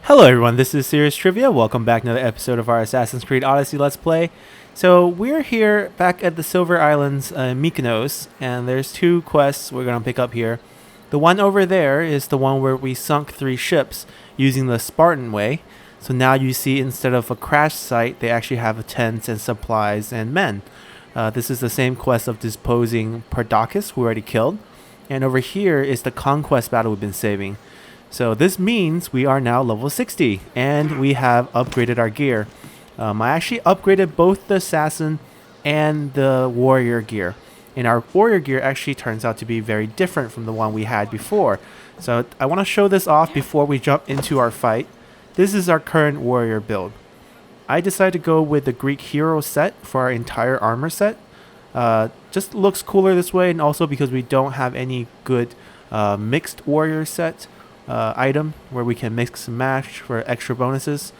Hello everyone, this is Serious Trivia. Welcome back to another episode of our Assassin's Creed Odyssey Let's Play. So we're here back at the Silver Islands, Mykonos, and there's two quests we're going to pick up here. The one over there is the one where we sunk 3 ships using the Spartan way. So now you see instead of a crash site, they actually have tents and supplies and men. This is the same quest of disposing Perdiccas, who we already killed. And over here is the Conquest battle we've been saving. So this means we are now level 60 and we have upgraded our gear. I actually upgraded both the assassin and the warrior gear. And our warrior gear actually turns out to be very different from the one we had before. So I want to show this off before we jump into our fight. This is our current warrior build. I decided to go with the Greek hero set for our entire armor set. Just looks cooler this way, and also because we don't have any good mixed warrior set item where we can mix and match for extra bonuses.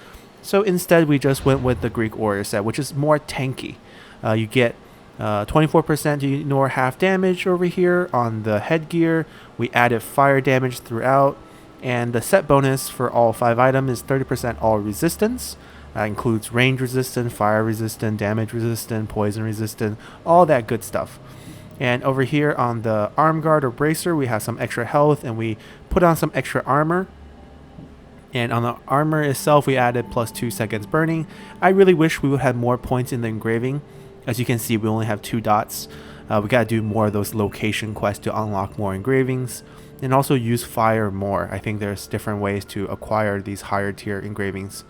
So instead we just went with the Greek warrior set, which is more tanky. You get 24% to ignore half damage over here on the headgear. We added fire damage throughout, and the set bonus for all 5 items is 30% all resistance. That includes range resistant, fire resistant, damage resistant, poison resistant, all that good stuff. And over here on the arm guard or bracer, we have some extra health, and we put on some extra armor. And on the armor itself, we added plus 2 seconds burning. I really wish we would have more points in the engraving. As you can see, we only have 2 dots. We gotta do more of those location quests to unlock more engravings, and also use fire more. I think there's different ways to acquire these higher tier engravings.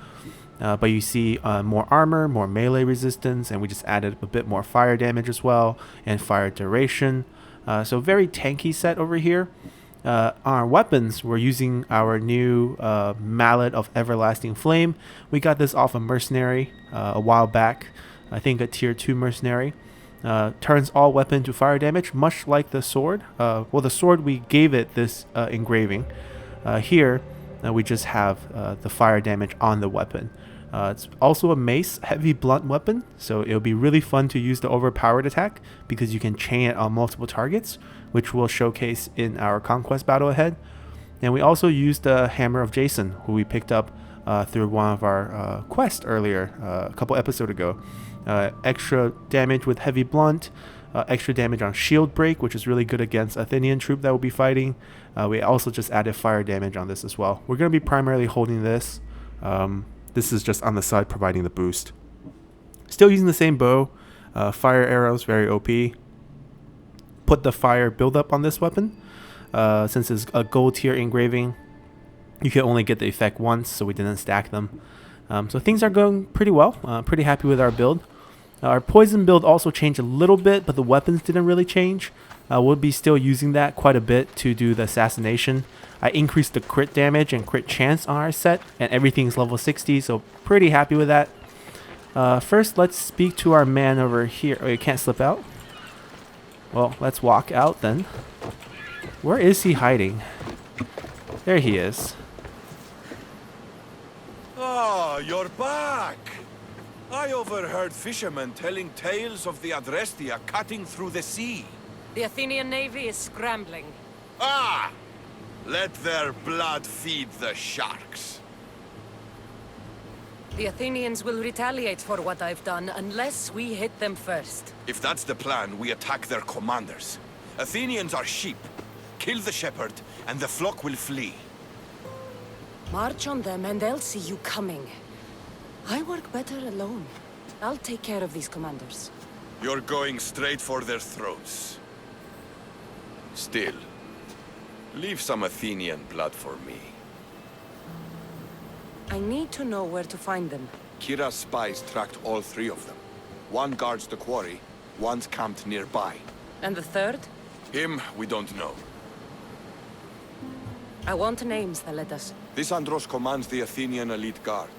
But you see more armor, more melee resistance, and we just added a bit more fire damage as well, and fire duration. So very tanky set over here. On our weapons, we're using our new Mallet of Everlasting Flame. We got this off a mercenary a while back. I think a tier 2 mercenary. Turns all weapon to fire damage, much like the sword. Well, the sword, we gave it this engraving. Here, we just have the fire damage on the weapon. It's also a mace, heavy blunt weapon, so it'll be really fun to use the overpowered attack because you can chain it on multiple targets, which we'll showcase in our Conquest battle ahead. And we also used the Hammer of Jason, who we picked up through one of our quests earlier, a couple episodes ago. Extra damage with heavy blunt, extra damage on shield break, which is really good against Athenian troop that we'll be fighting. We also just added fire damage on this as well. We're going to be primarily holding this. This is just on the side providing the boost. Still using the same bow. Fire arrows, very OP. Put the fire buildup on this weapon. Since it's a gold tier engraving, you can only get the effect once, so we didn't stack them. So things are going pretty well. Pretty happy with our build. Our poison build also changed a little bit, but the weapons didn't really change. We'll be still using that quite a bit to do the assassination. I increased the crit damage and crit chance on our set, and everything's level 60, so pretty happy with that. First, let's speak to our man over here. Oh, you can't slip out? Well, let's walk out then. Where is he hiding? There he is. Ah, you're back! I overheard fishermen telling tales of the Adrestia cutting through the sea. The Athenian navy is scrambling. Ah! Let their blood feed the sharks. The Athenians will retaliate for what I've done unless we hit them first. If that's the plan, we attack their commanders. Athenians are sheep. Kill the shepherd, and the flock will flee. March on them and they'll see you coming. I work better alone. I'll take care of these commanders. You're going straight for their throats. Still, leave some Athenian blood for me. I need to know where to find them. Kira's spies tracked all 3 of them. One guards the quarry, one's camped nearby. And the third? Him, we don't know. I want names, Thaletas. This Andros commands the Athenian elite guard.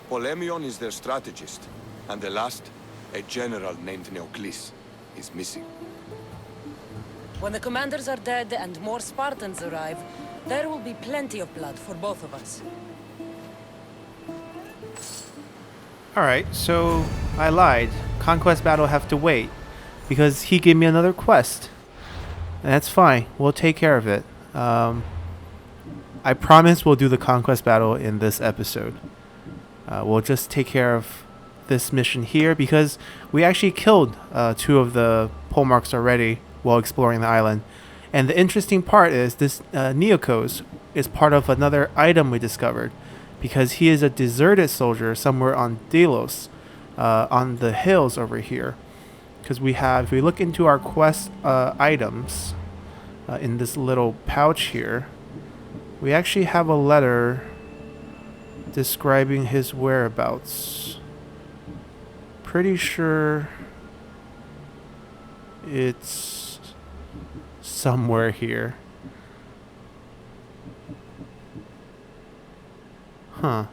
Polemion is their strategist. And the last, a general named Neoclis, is missing. When the commanders are dead and more Spartans arrive, there will be plenty of blood for both of us. Alright, so I lied. Conquest battle have to wait because he gave me another quest. And that's fine. We'll take care of it. I promise we'll do the Conquest battle in this episode. We'll just take care of this mission here because we actually killed 2 of the pole marks already while exploring the island. And the interesting part is this Neokos is part of another item we discovered because he is a deserted soldier somewhere on Delos, on the hills over here. Because we have, if we look into our quest items in this little pouch here, we actually have a letter describing his whereabouts. Pretty sure it's somewhere here. Huh.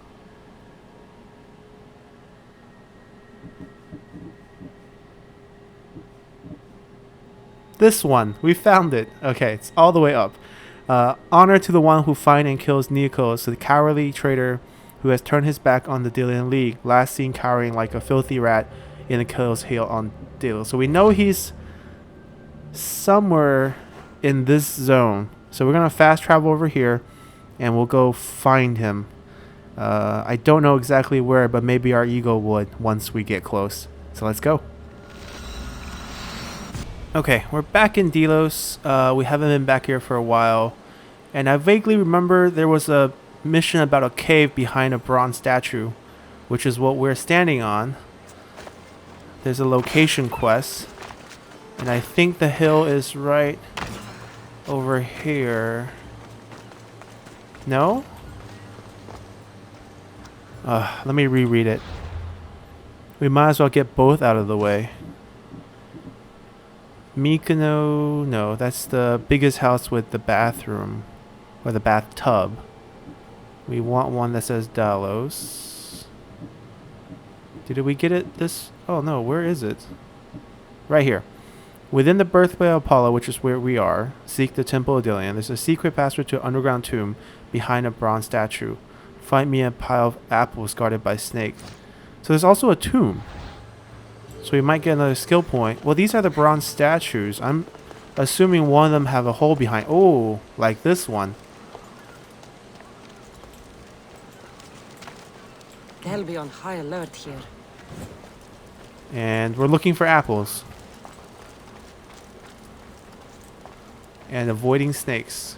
This one. We found it. Okay, it's all the way up. Honor to the one who finds and kills Neokos, the cowardly traitor who has turned his back on the Delian League, last seen cowering like a filthy rat in the Kills Hill on Delos. So we know he's somewhere in this zone. So we're going to fast travel over here and we'll go find him. I don't know exactly where, but maybe our ego would once we get close. So let's go. Okay, we're back in Delos. We haven't been back here for a while. And I vaguely remember there was a mission about a cave behind a bronze statue, which is what we're standing on. There's a location quest. And I think the hill is right over here. No? Let me reread it. We might as well get both out of the way. Mykonos, no, that's the biggest house with the bathroom, or the bathtub. We want one that says Dalos. Did we get it this? Oh no, where is it? Right here. Within the birthplace of Apollo, which is where we are, seek the Temple of Delian. There's a secret passage to an underground tomb behind a bronze statue. Find me a pile of apples guarded by snake. So there's also a tomb. So we might get another skill point. Well, these are the bronze statues. I'm assuming one of them have a hole behind. Oh, like this one. They'll be on high alert here. And we're looking for apples. And avoiding snakes.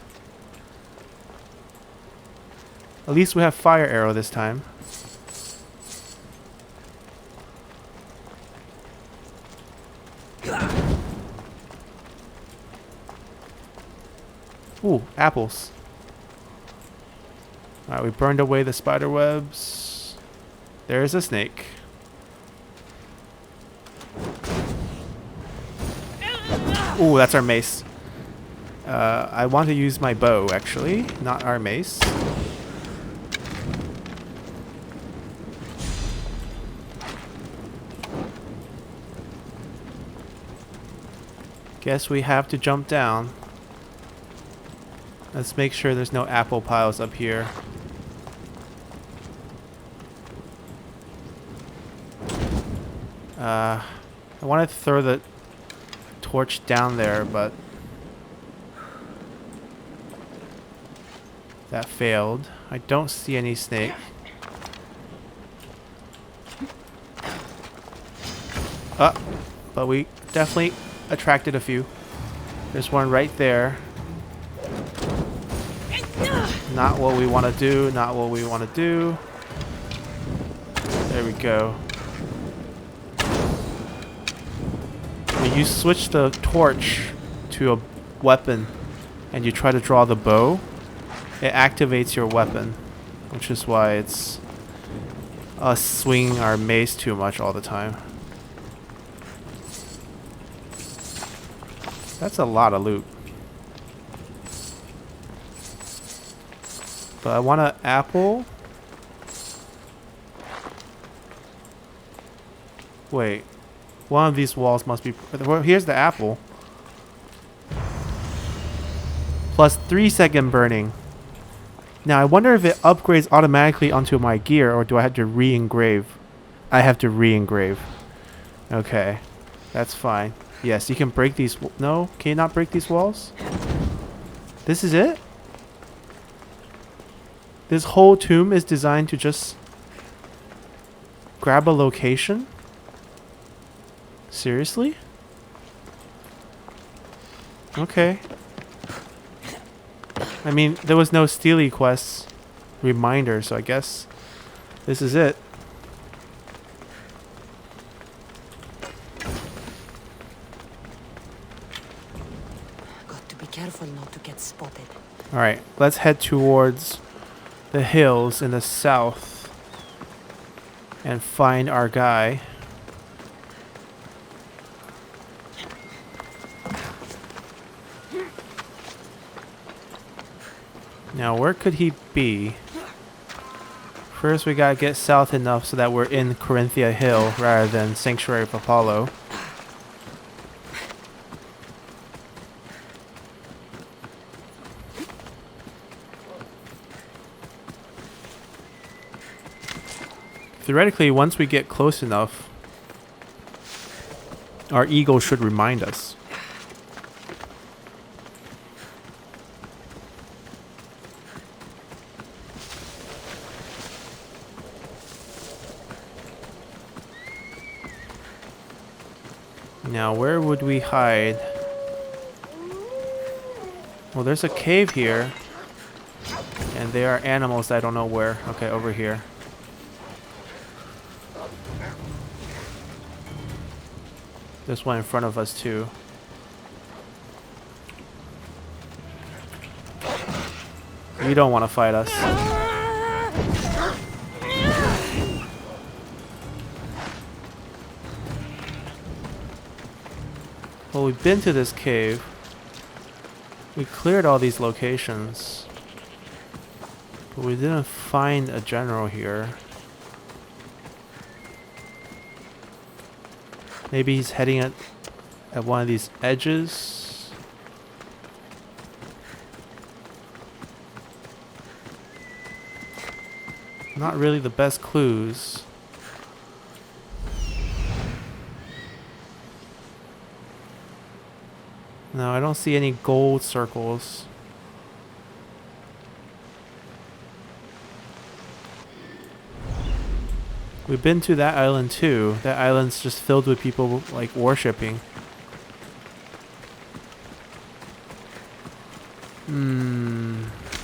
At least we have fire arrow this time. Ooh, apples. Alright, we burned away the spider webs. There's a snake. Ooh, that's our mace. I want to use my bow, actually, not our mace. Guess we have to jump down. Let's make sure there's no apple piles up here. I want to throw the torch down there, but that failed. I don't see any snake. But we definitely attracted a few. There's one right there. Not what we want to do, not what we want to do. There we go. When you switch the torch to a weapon and you try to draw the bow, it activates your weapon, which is why it's us swinging our mace too much all the time. That's a lot of loot. But I want an apple. Wait. One of these walls must be... Well, here's the apple. Plus 3-second burning. Now, I wonder if it upgrades automatically onto my gear, or do I have to re-engrave? I have to re-engrave. Okay. That's fine. Yes, you can break these... No? Can you not break these walls? This is it? This whole tomb is designed to just grab a location? Seriously? Okay. I mean, there was no Steely Quest reminder, so I guess this is it. Got to be careful not to get spotted. Alright, let's head towards the hills in the south and find our guy. Now, where could he be? First, we gotta get south enough so that we're in Corinthia Hill rather than Sanctuary of Apollo. Theoretically, once we get close enough, our eagle should remind us. Now, where would we hide? Well, there's a cave here. And there are animals I don't know where. Okay, over here. There's one in front of us, too. You don't want to fight us. Well, we've been to this cave. We cleared all these locations. But we didn't find a general here. Maybe he's heading at one of these edges. Not really the best clues. No, I don't see any gold circles. We've been to that island too. That island's just filled with people like worshipping.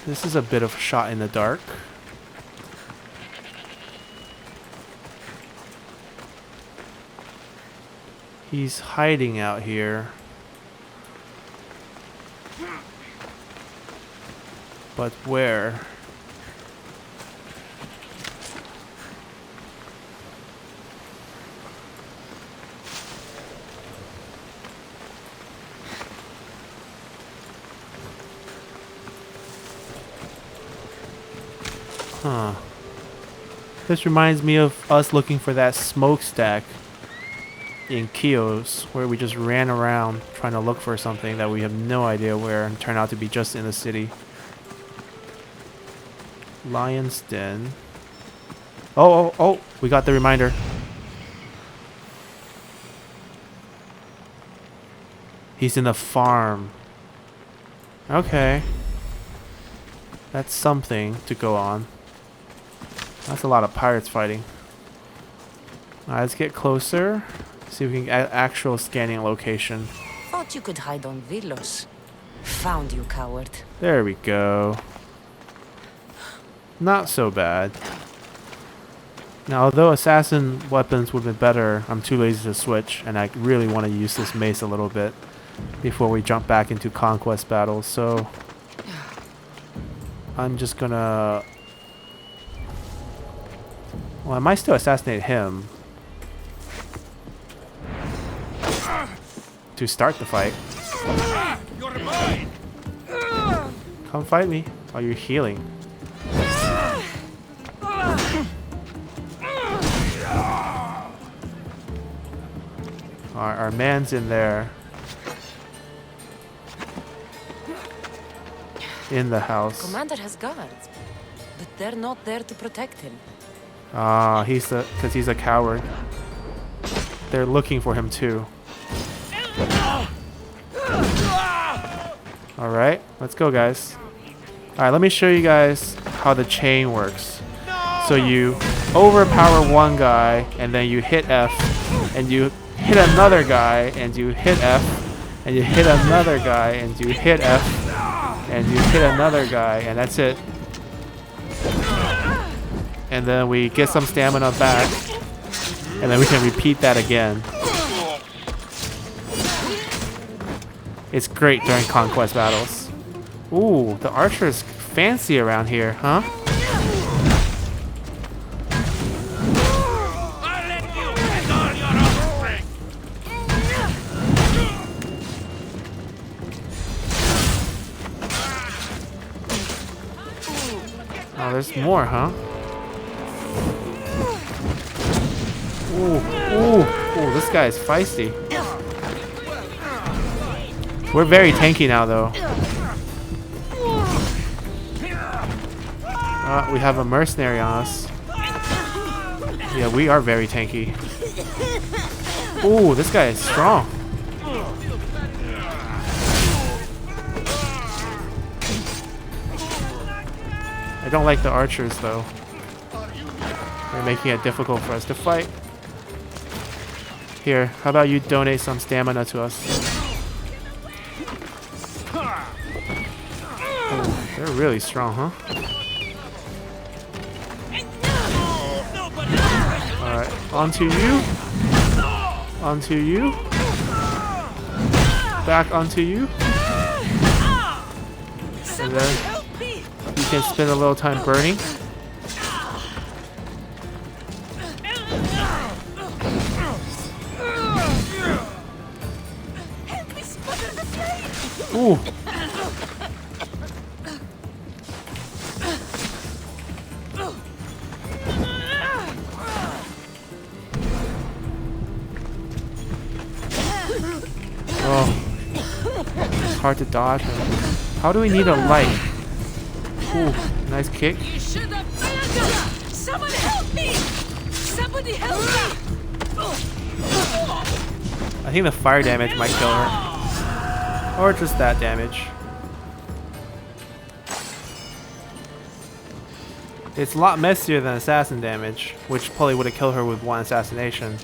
This is a bit of a shot in the dark. He's hiding out here. But where? Huh. This reminds me of us looking for that smokestack in Chios, where we just ran around trying to look for something that we have no idea where and turned out to be just in the city. Lion's Den. Oh, we got the reminder. He's in the farm. Okay. That's something to go on. That's a lot of pirates fighting. Alright, let's get closer. See if we can get actual scanning location. Thought you could hide on Vilos. Found you, coward. There we go. Not so bad. Now, although assassin weapons would be better, I'm too lazy to switch, and I really want to use this mace a little bit before we jump back into conquest battles, so I'm just gonna... Well, I might still assassinate him to start the fight. Come fight me. Oh, you're healing. Our man's in there. In the house. Commander has guards, but they're not there to protect him. Ah, because he's a coward. They're looking for him too. Alright, let's go guys. Alright, let me show you guys how the chain works. So you overpower one guy, and then you hit F, and you hit another guy, and you hit F, and you hit another guy, and you hit F, and you hit another guy, and that's it. And then we get some stamina back, and then we can repeat that again. It's great during conquest battles. Ooh, the archer's fancy around here, huh? Oh, there's more, huh? Ooh, this guy is feisty. We're very tanky now, though. We have a mercenary on us. Yeah, we are very tanky. Ooh, this guy is strong. I don't like the archers, though. They're making it difficult for us to fight. Here, how about you donate some stamina to us? Oh, they're really strong, huh? Alright, onto you. Onto you. Back onto you. And then you can spend a little time burning. Ooh. Oh. It's hard to dodge him. How do we need a light? Ooh, nice kick. Someone help me! Somebody help me! I think the fire damage might kill her. Or just that damage. It's a lot messier than assassin damage, which probably would have killed her with one assassination.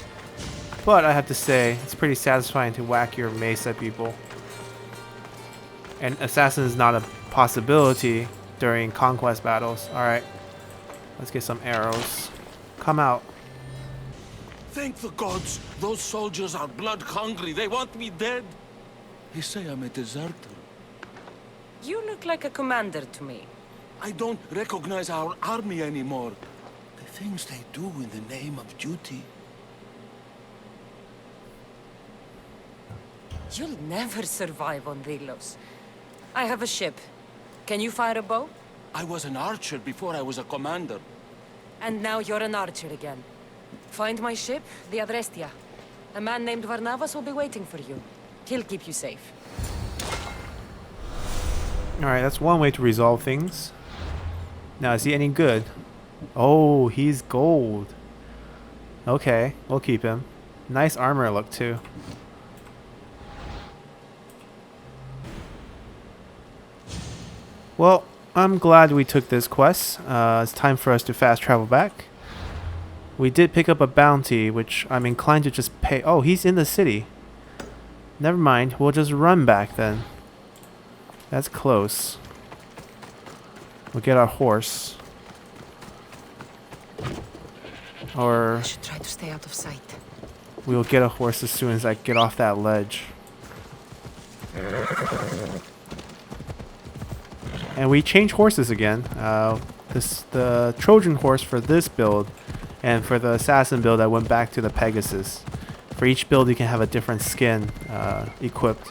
But I have to say, it's pretty satisfying to whack your mace at people. And assassin is not a possibility during conquest battles. Alright, let's get some arrows. Come out. Thank the gods! Those soldiers are blood hungry. They want me dead. They say I'm a deserter. You look like a commander to me. I don't recognize our army anymore. The things they do in the name of duty. You'll never survive on Delos. I have a ship. Can you fire a bow? I was an archer before I was a commander. And now you're an archer again. Find my ship, the Adrestia. A man named Varnavas will be waiting for you. He'll keep you safe. Alright, that's one way to resolve things. Now, is he any good? Oh, he's gold. Okay, we'll keep him. Nice armor look, too. Well, I'm glad we took this quest. It's time for us to fast travel back. We did pick up a bounty, which I'm inclined to just pay. Oh, he's in the city. Never mind, we'll just run back then. That's close. We'll get our horse. Or I should try to stay out of sight. we'll get a horse as soon as I get off that ledge. And we change horses again. The Trojan horse for this build, and for the assassin build I went back to the Pegasus. For each build you can have a different skin equipped.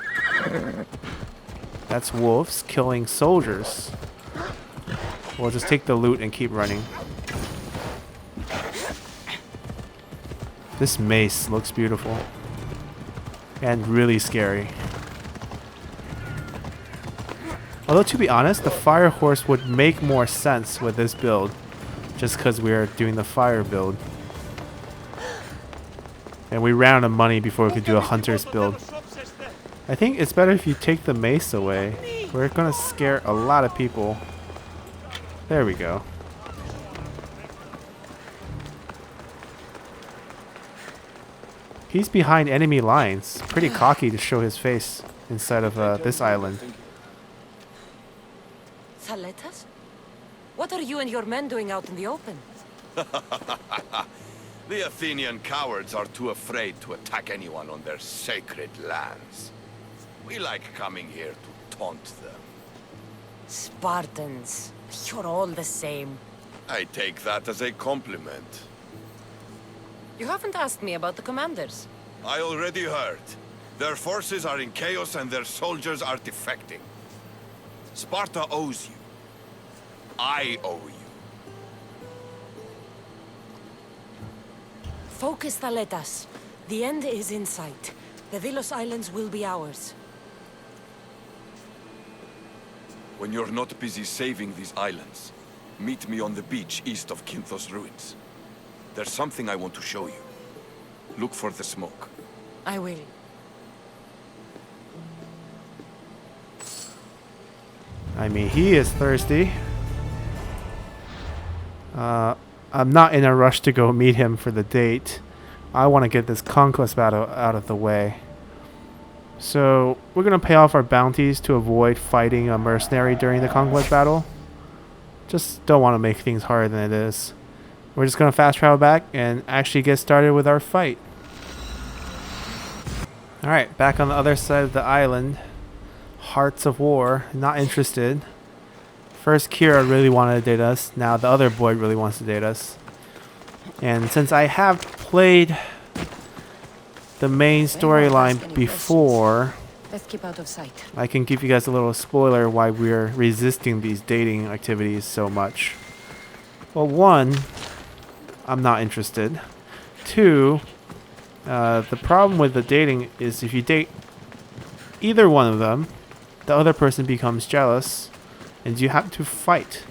That's wolves killing soldiers. We'll just take the loot and keep running. This mace looks beautiful. And really scary. Although, to be honest, the fire horse would make more sense with this build. Just because we are doing the fire build. And we ran out of money before we could do a hunter's build. I think it's better if you take the mace away. We're going to scare a lot of people. There we go. He's behind enemy lines. Pretty cocky to show his face inside of this island. Thaletas? What are you and your men doing out in the open? The Athenian cowards are too afraid to attack anyone on their sacred lands. We like coming here to taunt them. Spartans. You're all the same. I take that as a compliment. You haven't asked me about the commanders. I already heard. Their forces are in chaos and their soldiers are defecting. Sparta owes you. I owe you. Focus, Thaletas. The end is in sight. The Delos Islands will be ours. When you're not busy saving these islands, meet me on the beach east of Kinthos ruins. There's something I want to show you. Look for the smoke. I will. I mean, he is thirsty. I'm not in a rush to go meet him for the date. I want to get this conquest battle out of the way. So we're going to pay off our bounties to avoid fighting a mercenary during the conquest battle. Just don't want to make things harder than it is. We're just going to fast travel back and actually get started with our fight. Alright, back on the other side of the island. Hearts of War, not interested. First Kira really wanted to date us, now the other boy really wants to date us. And since I have played the main storyline before, Let's keep out of sight. I can give you guys a little spoiler why we're resisting these dating activities so much. Well, one, I'm not interested. Two, the problem with the dating is if you date either one of them, the other person becomes jealous and you have to fight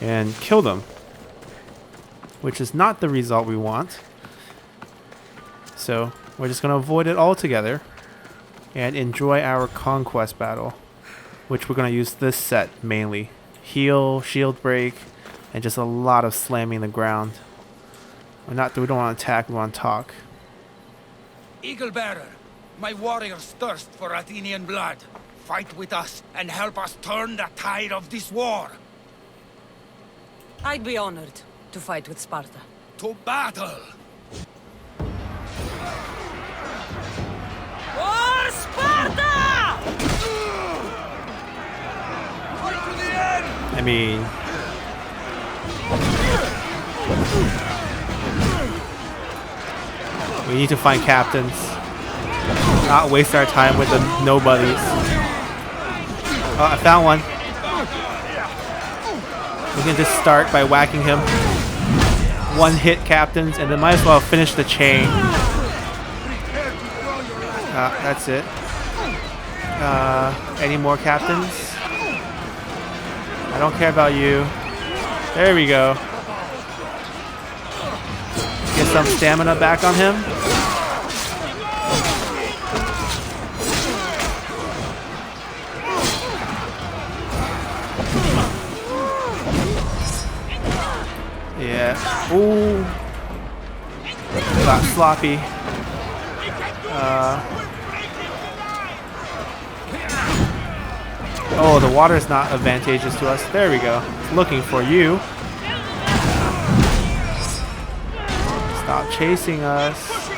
and kill them, which is not the result we want. So we're just going to avoid it altogether and enjoy our conquest battle, which we're going to use this set mainly. Heal, shield break, and just a lot of slamming the ground. We don't want to attack, we want to talk. Eagle Bearer, my warriors thirst for Athenian blood. Fight with us and help us turn the tide of this war. I'd be honored to fight with Sparta. To battle! For Sparta! Fight to the end! I mean, we need to find captains, not waste our time with the nobodies. Oh, I found one. We can just start by whacking him. One hit captains, and then might as well finish the chain. That's it. Any more captains? I don't care about you. There we go. Get some stamina back on him. Yeah. Ooh. Got sloppy. Oh, the water is not advantageous to us. There we go. Looking for you. Stop chasing us.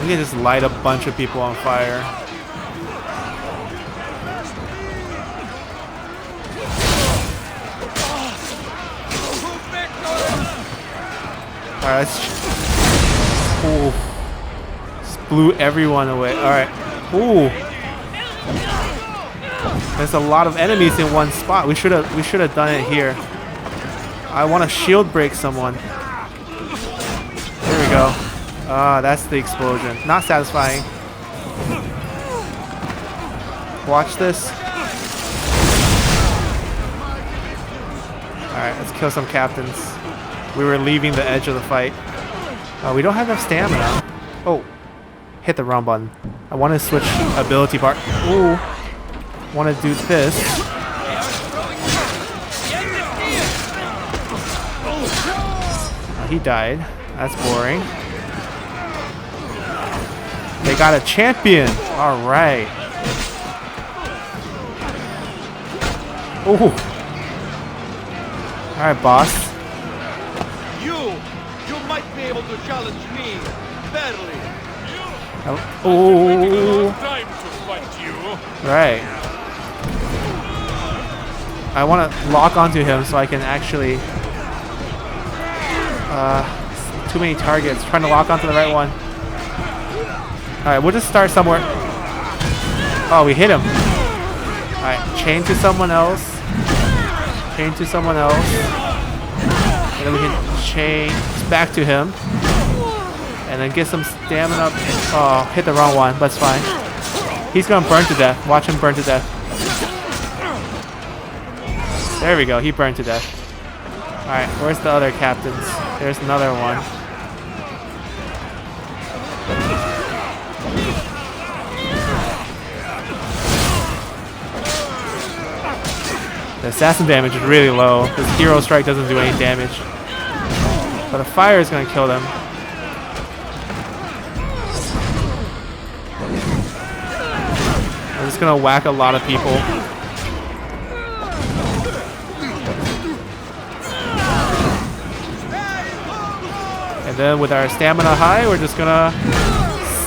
We can just light a bunch of people on fire. Alright, ooh. Just blew everyone away. Alright. Ooh. There's a lot of enemies in one spot. We should have done it here. I want to shield break someone. There we go. Ah, that's the explosion. Not satisfying. Watch this. Alright, let's kill some captains. We were leaving the edge of the fight. We don't have enough stamina. Oh, hit the wrong button. I want to switch ability bar. Ooh. Want to do this. He died. That's boring. They got a champion. All right. Ooh. All right, boss. You might be able to challenge me, barely. Oh. Time to fight you. Right. I want to lock onto him so I can actually. Too many targets. Trying to lock onto the right one. Alright, we'll just start somewhere. Oh, we hit him. Alright, chain to someone else. Chain to someone else. And then we can chain back to him. And then get some stamina. Oh, hit the wrong one, but it's fine. He's gonna burn to death. Watch him burn to death. There we go, he burned to death. Alright, where's the other captains? There's another one. The assassin damage is really low. This hero strike doesn't do any damage. But the fire is going to kill them. I'm just going to whack a lot of people. And then with our stamina high, we're just going to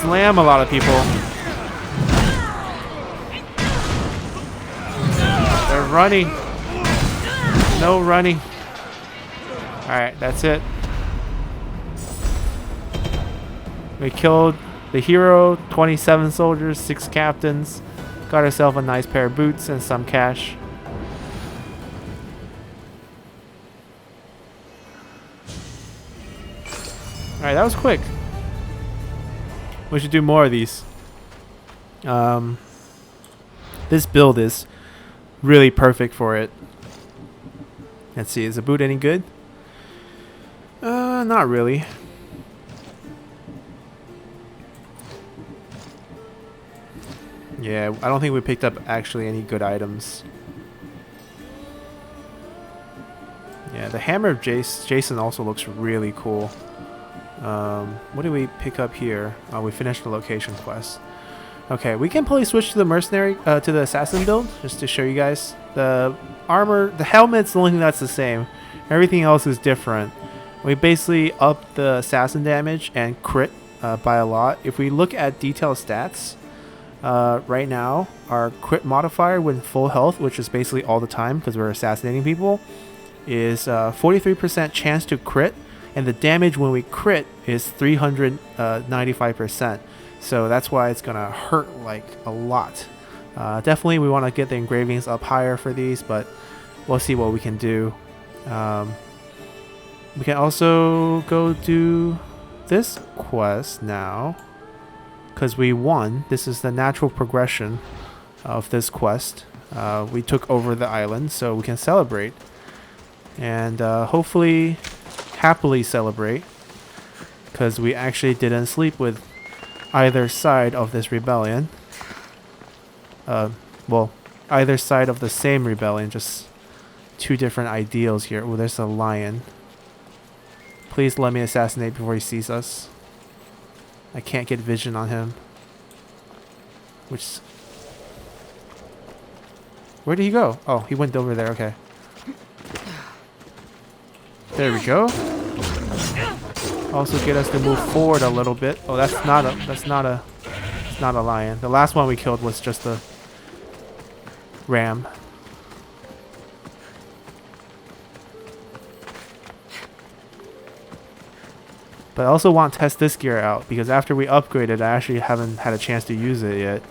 slam a lot of people. They're running. No running. Alright, that's it. We killed the hero, 27 soldiers, 6 captains. Got ourselves a nice pair of boots and some cash. Alright, that was quick. We should do more of these. This build is really perfect for it. Let's see, is the boot any good? Not really. Yeah, I don't think we picked up actually any good items. Yeah, the hammer of Jason also looks really cool. What do we pick up here? Oh, we finished the location quest. Okay, we can probably switch to the mercenary, to the assassin build, just to show you guys. The armor, the helmet's the only thing that's the same. Everything else is different. We basically up the assassin damage and crit by a lot. If we look at detailed stats, right now, our crit modifier with full health, which is basically all the time because we're assassinating people, is 43% chance to crit, and the damage when we crit is 395%. So that's why it's gonna hurt like a lot. Definitely we want to get the engravings up higher for these, but we'll see what we can do. We can also go do this quest now because we won. This is the natural progression of this quest. We took over the island, so we can celebrate and hopefully happily celebrate because we actually didn't sleep with either side of this rebellion. Well, either side of the same rebellion, just two different ideals here. Oh, there's a lion. Please let me assassinate before he sees us. I can't get vision on him. Where did he go? Oh, he went over there. Okay. There we go. Also get us to move forward a little bit. Oh, that's not a lion. The last one we killed was just a ram. But I also want to test this gear out because after we upgrade it, I actually haven't had a chance to use it yet.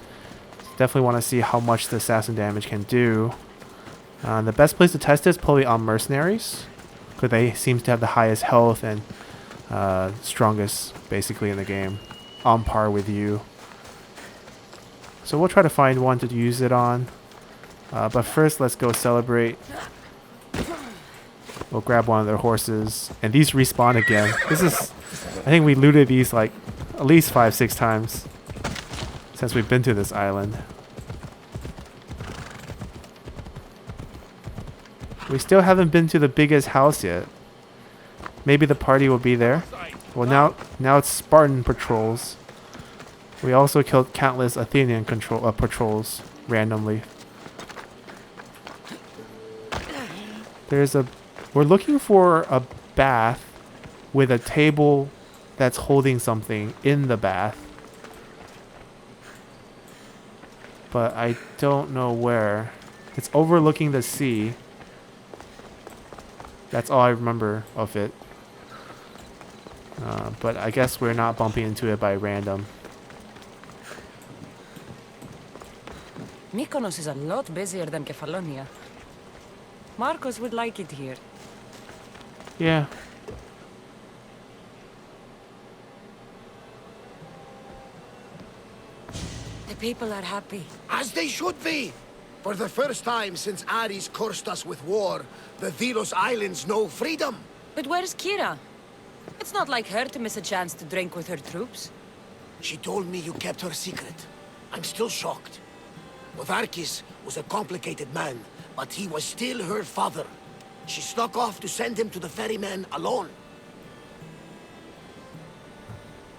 Definitely want to see how much the assassin damage can do. The best place to test this is probably on mercenaries because they seem to have the highest health and strongest basically in the game, on par with you. So we'll try to find one to use it on. But first, let's go celebrate. We'll grab one of their horses, and these respawn again. I think we looted these like at least 5-6 times. since we've been to this island. We still haven't been to the biggest house yet. Maybe the party will be there. Well, now it's Spartan patrols. We also killed countless Athenian patrols randomly. We're looking for a bath with a table that's holding something in the bath. But I don't know where. It's overlooking the sea. That's all I remember of it. But I guess we're not bumping into it by random. Mykonos is a lot busier than Kefalonia. Marcos would like it here. Yeah. The people are happy. As they should be! For the first time since Ares cursed us with war, the Delos Islands know freedom! But where's Kira? It's not like her to miss a chance to drink with her troops. She told me you kept her secret. I'm still shocked. Otharkis was a complicated man, but he was still her father. She snuck off to send him to the ferryman alone.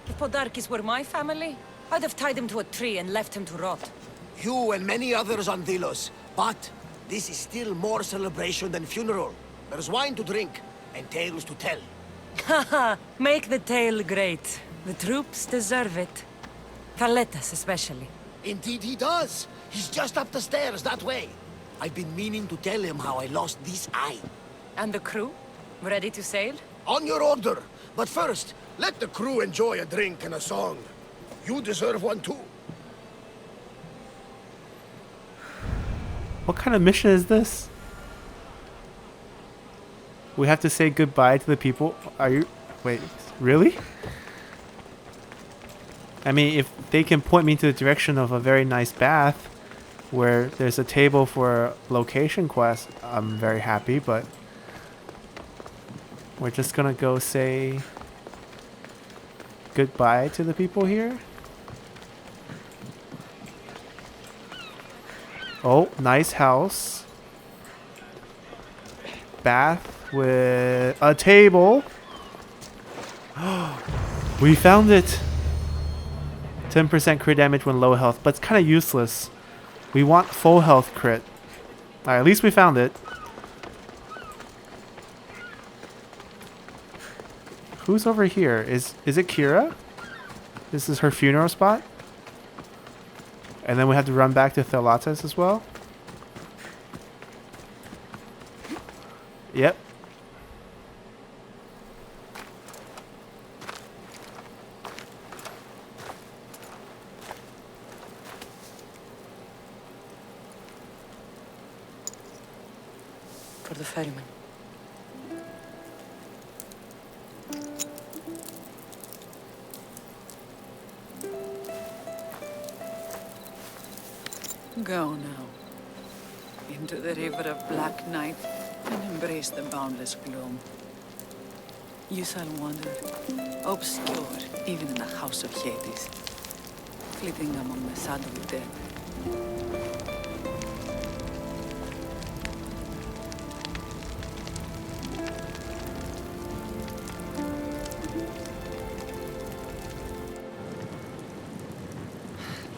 If Podarkis were my family, I'd have tied him to a tree and left him to rot. You and many others on Delos, but this is still more celebration than funeral. There's wine to drink, and tales to tell. Haha, make the tale great. The troops deserve it. Kaletas especially. Indeed he does. He's just up the stairs that way. I've been meaning to tell him how I lost this eye. And the crew? Ready to sail? On your order. But first, let the crew enjoy a drink and a song. You deserve one too. What kind of mission is this? We have to say goodbye to the people. Are you... Wait, really? I mean, if they can point me to the direction of a very nice bath where there's a table for a location quest, I'm very happy, but we're just gonna go say goodbye to the people here. Oh, nice house. Bath with a table. We found it. 10% crit damage when low health, but it's kind of useless. We want full health crit. Alright, at least we found it. Who's over here? Is it Kira? This is her funeral spot? And then we have to run back to Thelates as well? Yep. For the ferryman. Go now. Into the river of black night and embrace the boundless gloom. You shall wander, obscure even in the house of Hades, flitting among the shadowy dead.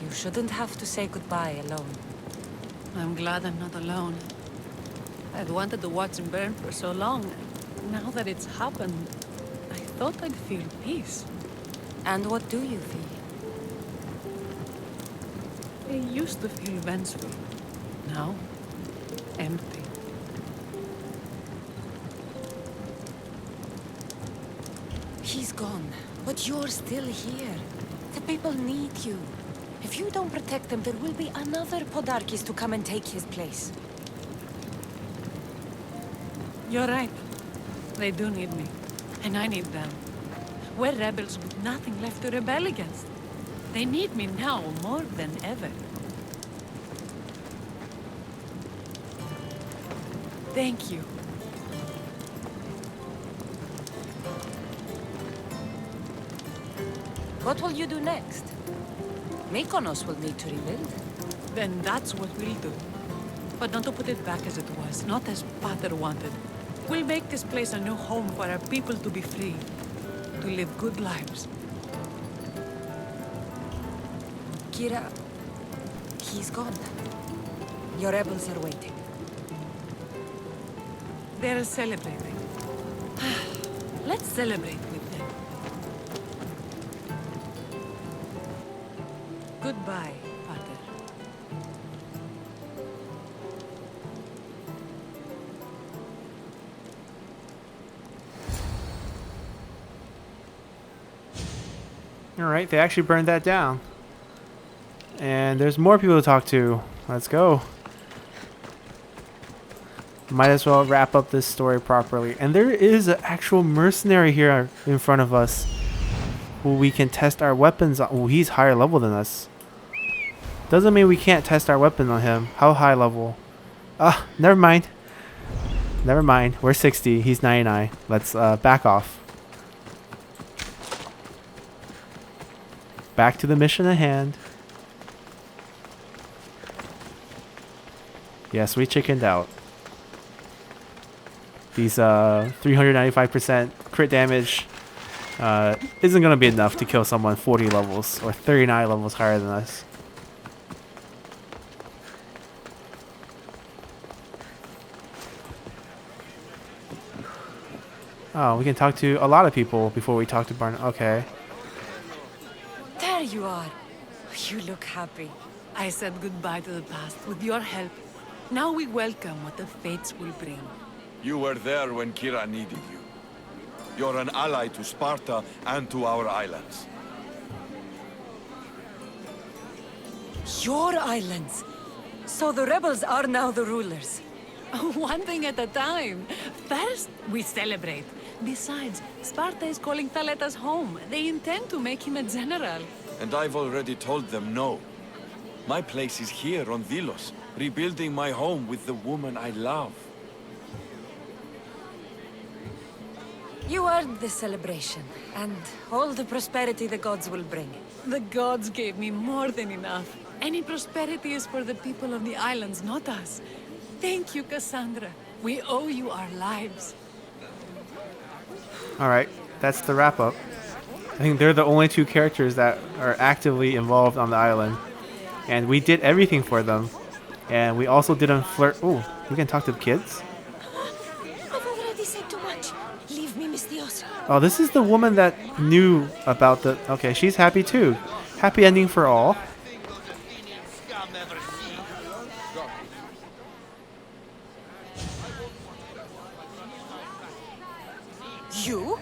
You shouldn't have to say goodbye alone. I'm glad I'm not alone. I'd wanted to watch him burn for so long. Now that it's happened, I thought I'd feel peace. And what do you feel? I used to feel vengeful. Now, empty. He's gone, but you're still here. The people need you. If you don't protect them, there will be another Podarkis to come and take his place. You're right. They do need me. And I need them. We're rebels with nothing left to rebel against. They need me now more than ever. Thank you. What will you do next? Mykonos will need to rebuild. Then that's what we'll do. But not to put it back as it was, not as Pater wanted. We'll make this place a new home for our people to be free, to live good lives. Kira, he's gone. Your rebels are waiting. They're celebrating. Let's celebrate with them. Goodbye, Pater. All right, they actually burned that down. And there's more people to talk to. Let's go. Might as well wrap up this story properly. And there is an actual mercenary here in front of us who we can test our weapons on. Oh, he's higher level than us. Doesn't mean we can't test our weapon on him. How high level? Ah, never mind. Never mind. We're 60. He's 99. Let's back off. Back to the mission at hand. Yes, we chickened out. These 395% crit damage isn't going to be enough to kill someone 40 levels or 39 levels higher than us. Oh, we can talk to a lot of people before we talk to Barn. Okay. There you are. You look happy. I said goodbye to the past with your help. Now we welcome what the fates will bring. You were there when Kira needed you. You're an ally to Sparta and to our islands. Your islands. So the rebels are now the rulers. One thing at a time. First, we celebrate. Besides, Sparta is calling Thaletas home. They intend to make him a general. And I've already told them no. My place is here on Delos, rebuilding my home with the woman I love. You earned this celebration, and all the prosperity the gods will bring. The gods gave me more than enough. Any prosperity is for the people of the islands, not us. Thank you, Cassandra. We owe you our lives. Alright, that's the wrap up. I think they're the only two characters that are actively involved on the island. And we did everything for them. And we also didn't flirt. Ooh, we can talk to the kids? I've already said too much. Leave me, Miss Dios. Oh, this is the woman that knew about the... Okay, she's happy too. Happy ending for all. You?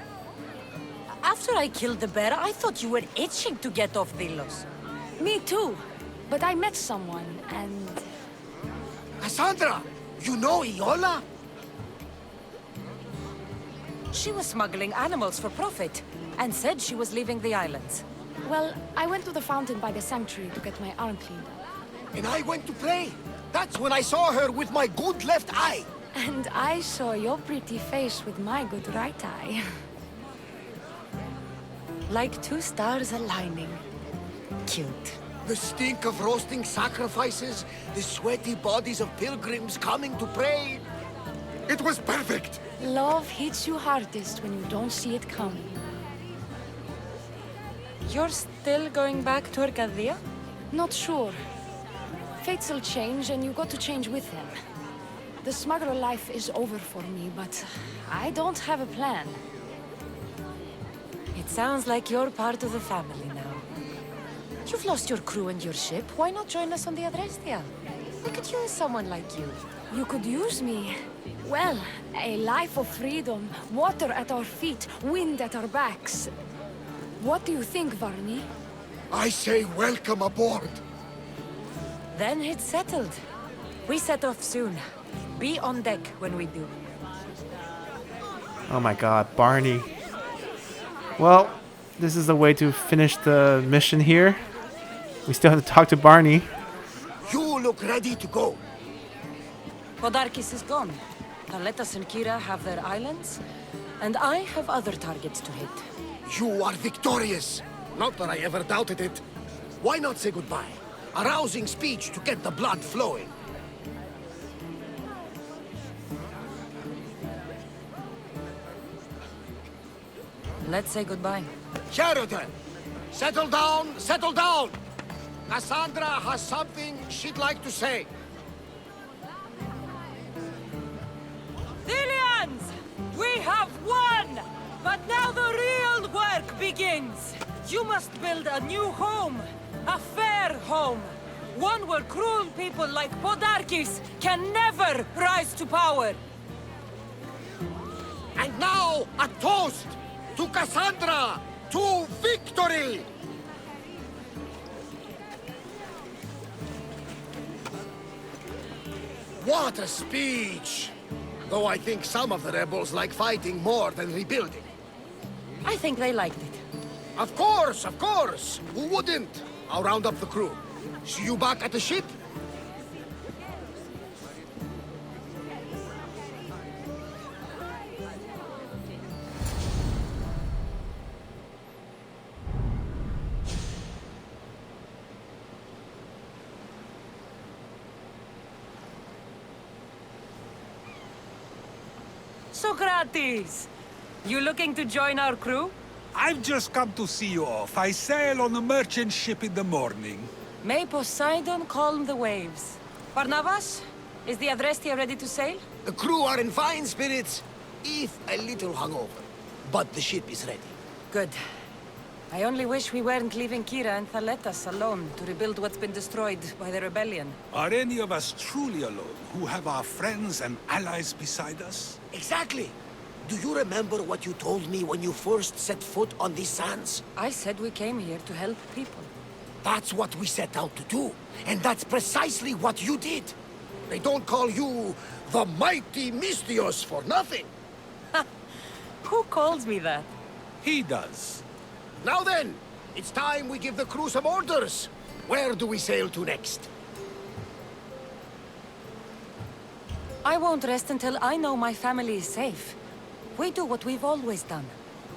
After I killed the bear, I thought you were itching to get off Delos. Me too. But I met someone, and... Cassandra, you know Iola? She was smuggling animals for profit, and said she was leaving the islands. Well, I went to the fountain by the sanctuary to get my arm cleaned. And I went to pray. That's when I saw her with my good left eye. And I saw your pretty face with my good right eye. Like two stars aligning. Cute. The stink of roasting sacrifices, the sweaty bodies of pilgrims coming to pray. It was perfect. Love hits you hardest when you don't see it coming. You're still going back to Arcadia? Not sure. Fates will change, and you got to change with them. The smuggler life is over for me, but I don't have a plan. It sounds like you're part of the family now. You've lost your crew and your ship. Why not join us on the Adrestia? We could use someone like you. You could use me. Well, a life of freedom, water at our feet, wind at our backs. What do you think, Varney? I say welcome aboard. Then it's settled. We set off soon. Be on deck when we do. Oh my god, Barney. Well, this is the way to finish the mission here. We still have to talk to Barney. You look ready to go. Podarkis is gone. Thaletas and Kira have their islands, and I have other targets to hit. You are victorious. Not that I ever doubted it. Why not say goodbye? A rousing speech to get the blood flowing. Let's say goodbye. Sheridan, settle down, settle down! Cassandra has something she'd like to say. Zillions! We have won! But now the real work begins! You must build a new home. A fair home. One where cruel people like Podarkis can never rise to power. And now, a toast to Cassandra! To victory! What a speech! Though I think some of the rebels like fighting more than rebuilding. I think they liked it. Of course, of course! Who wouldn't? I'll round up the crew. See you back at the ship? Socrates! You looking to join our crew? I've just come to see you off. I sail on a merchant ship in the morning. May Poseidon calm the waves. Barnabas, is the Adrestia ready to sail? The crew are in fine spirits, if a little hungover. But the ship is ready. Good. I only wish we weren't leaving Kira and Thaletas alone to rebuild what's been destroyed by the rebellion. Are any of us truly alone, who have our friends and allies beside us? Exactly! Do you remember what you told me when you first set foot on these sands? I said we came here to help people. That's what we set out to do. And that's precisely what you did. They don't call you the mighty Mystios for nothing. Who calls me that? He does. Now then, it's time we give the crew some orders. Where do we sail to next? I won't rest until I know my family is safe. We do what we've always done.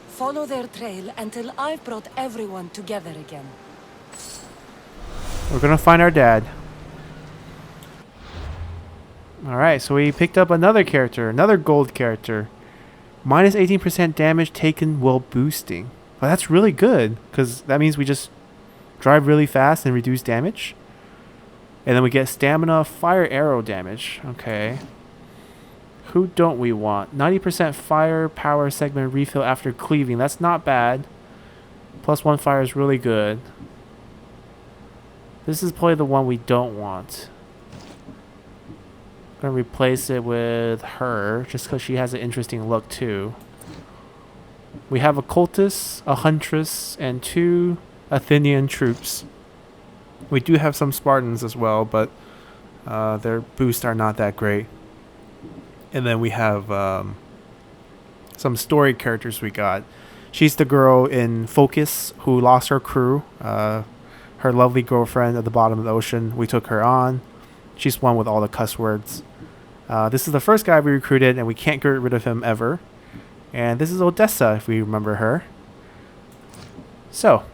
Follow their trail until I've brought everyone together again. We're gonna find our dad. Alright, so we picked up another character, another gold character. Minus 18% damage taken while boosting. Well, that's really good, because that means we just drive really fast and reduce damage. And then we get stamina, fire arrow damage. Okay. Who don't we want? 90% fire power segment refill after cleaving. That's not bad. Plus 1 fire is really good. This is probably the one we don't want. I'm going to replace it with her, just because she has an interesting look too. We have a cultist, a huntress, and 2 Athenian troops. We do have some Spartans as well, but their boosts are not that great. And then we have some story characters we got. She's the girl in Focus who lost her crew. Her lovely girlfriend at the bottom of the ocean. We took her on. She's one with all the cuss words. This is the first guy we recruited, and we can't get rid of him ever. And this is Odessa, if we remember her. So,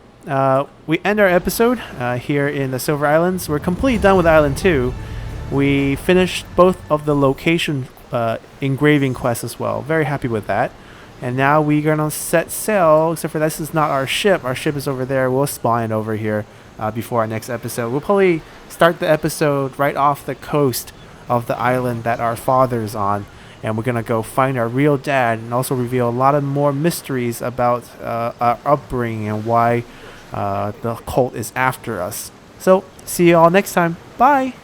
we end our episode here in the Silver Islands. We're completely done with Island 2. We finished both of the location engraving quests as well. Very happy with that. And now we're going to set sail, except for this is not our ship. Our ship is over there. We'll spawn it over here before our next episode. We'll probably start the episode right off the coast of the island that our father's on. And we're going to go find our real dad and also reveal a lot of more mysteries about our upbringing and why the cult is after us. So, see you all next time. Bye!